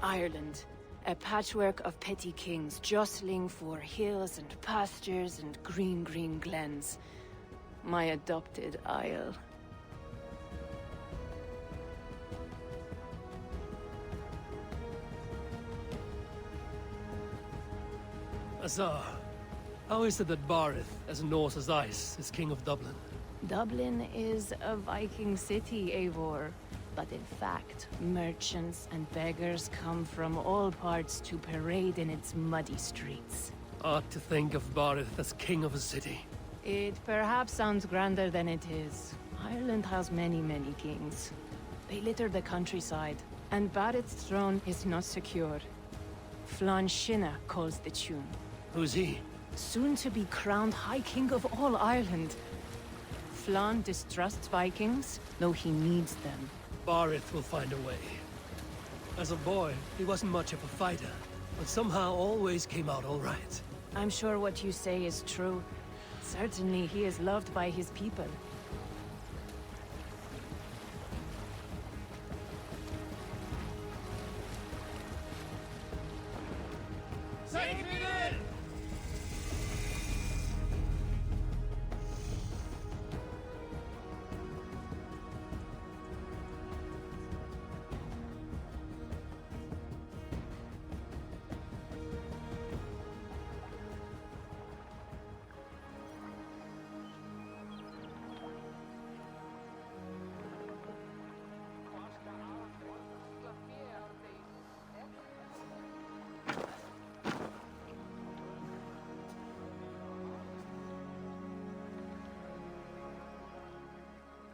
Ireland. A patchwork of petty kings jostling for hills and pastures and green glens. My adopted isle. Azar, how is it that Barith, as Norse as ice, is king of Dublin? Dublin is a Viking city, Eivor. But in fact, merchants and beggars come from all parts to parade in its muddy streets. Odd to think of Barith as king of a city. It perhaps sounds grander than it is. Ireland has many kings. They litter the countryside, and Barith's throne is not secure. Flann Sinna calls the tune. Who's he? Soon to be crowned High King of all Ireland. Flann distrusts Vikings, though he needs them. Barith will find a way. As a boy, he wasn't much of a fighter, but somehow always came out all right. I'm sure what you say is true. Certainly he is loved by his people. Save me then!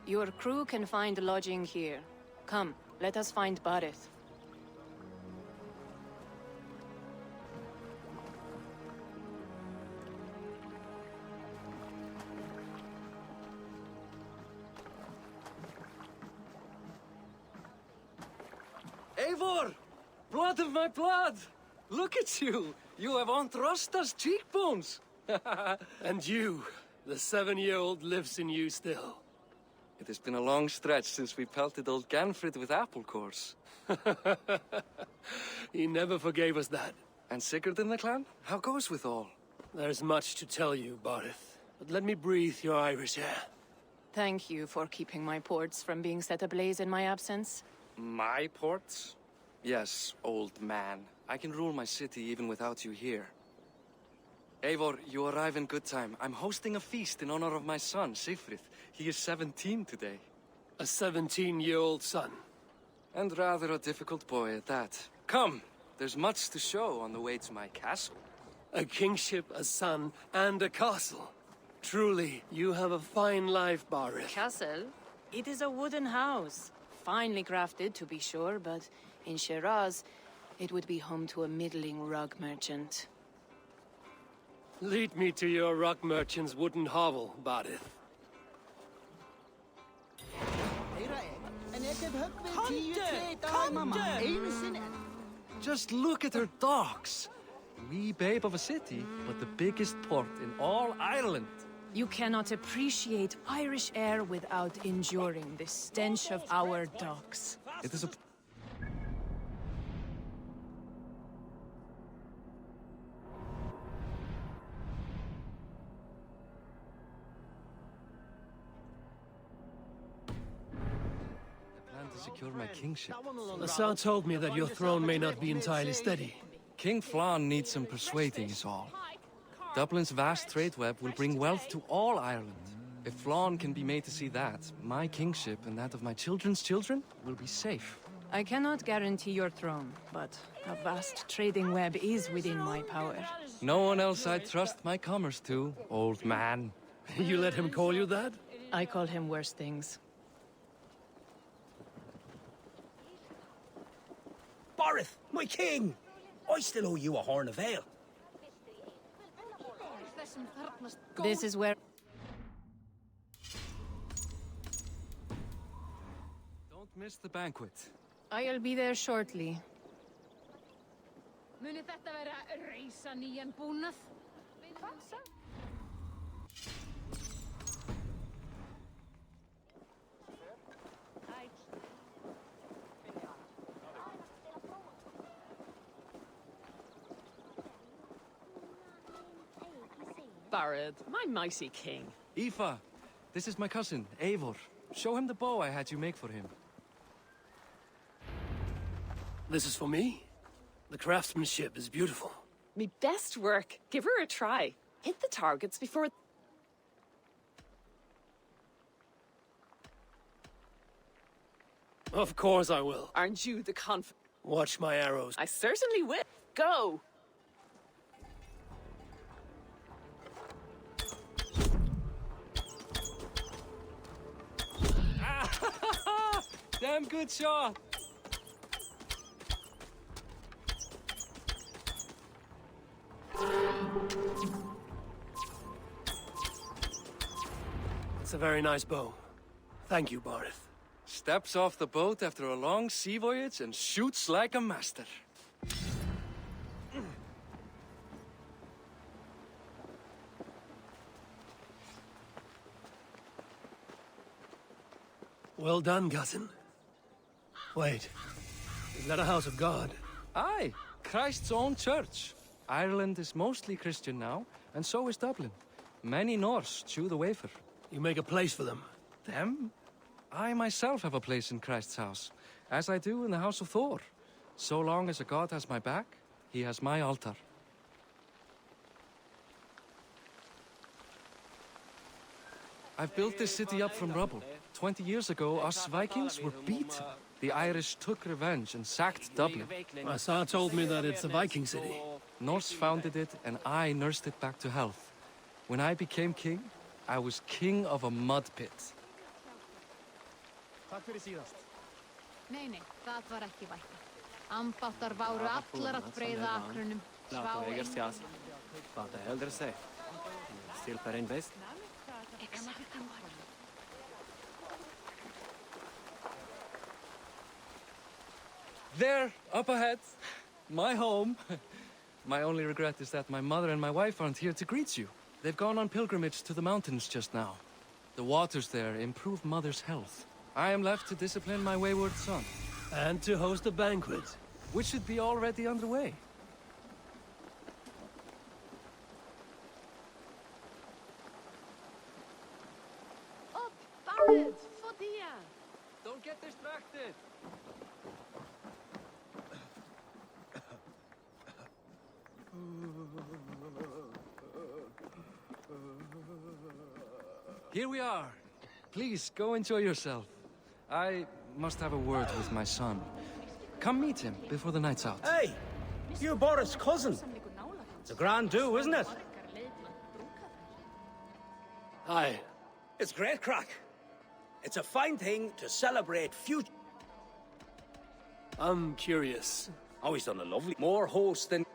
Your crew can find lodging here. Come, let us find Barith. Eivor! Blood of my blood! Look at you! You have Aunt Rosta's cheekbones! And you, the 7-year-old lives in you still. It has been a long stretch since we pelted old Ganfrid with apple cores. He never forgave us that. And Sigurd in the clan? How goes with all? There's much to tell you, Barith, but let me breathe your Irish air. Thank you for keeping my ports from being set ablaze in my absence. My ports? Yes, old man. I can rule my city even without you here. Eivor, you arrive in good time. I'm hosting a feast in honor of my son, Sigfrid. He is 17 today. A 17-year-old son. And rather a difficult boy at that. Come, there's much to show on the way to my castle. A kingship, a son, and a castle. Truly, you have a fine life, Barith. Castle? It is a wooden house. Finely crafted, to be sure, but in Shiraz, it would be home to a middling rug merchant. Lead me to your rug merchant's wooden hovel, Barith. Just look at her docks. Wee babe of a city, but the biggest port in all Ireland. You cannot appreciate Irish air without enduring the stench of our docks. It is a... to secure my kingship. Azar told me that your throne may not be entirely steady. King Flann needs some persuading is all. Dublin's vast trade web will bring wealth to all Ireland. If Flann can be made to see that, my kingship and that of my children's children will be safe. I cannot guarantee your throne, but a vast trading web is within my power. No one else I'd trust my commerce to, old man. You let him call you that? I call him worse things. Barith, my king! I still owe you a horn of ale. This is where... Don't miss the banquet. I'll be there shortly. Muni þetta vera reisa nýjan búnað? Barad, my mighty king. Aoife, this is my cousin, Eivor. Show him the bow I had you make for him. This is for me? The craftsmanship is beautiful. Me best work. Give her a try. Hit the targets before... Of course I will. Aren't you the Watch my arrows. I certainly will. Go! Damn good shot! It's a very nice bow. Thank you, Barith. Steps off the boat after a long sea voyage and shoots like a master. Well done, cousin. Wait. Is that a house of God? Aye, Christ's own church. Ireland is mostly Christian now, and so is Dublin. Many Norse chew the wafer. You make a place for them. Them? I myself have a place in Christ's house, as I do in the house of Thor. So long as a god has my back, he has my altar. I've built this city up from rubble. 20 years ago, us Vikings were beaten. The Irish took revenge and sacked Dublin. My Sar told me that it's a Viking city. Norse founded it, and I nursed it back to health. When I became king, I was king of a mud pit. Nei, nei, það var ekki vætta. Ambáttar váru allar að breiða akrunum. Vad de äldre säger. Stilper in bäst. There, up ahead. My home. My only regret is that my mother and my wife aren't here to greet you. They've gone on pilgrimage to the mountains just now. The waters there improve mother's health. I am left to discipline my wayward son. And to host a banquet. Which should be already underway. Upp, Barad, få det! Don't get distracted! Here we are. Please, go enjoy yourself. I must have a word with my son. Come meet him before the night's out. Hey, you're Boris' cousin. It's a grand do, isn't it? Hi. It's great crack. It's a fine thing to celebrate future. I'm curious. Oh, he's done a lovely... More host than...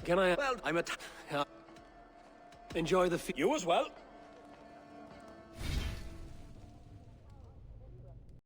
Can I... Well, I'm a... Enjoy the You as well.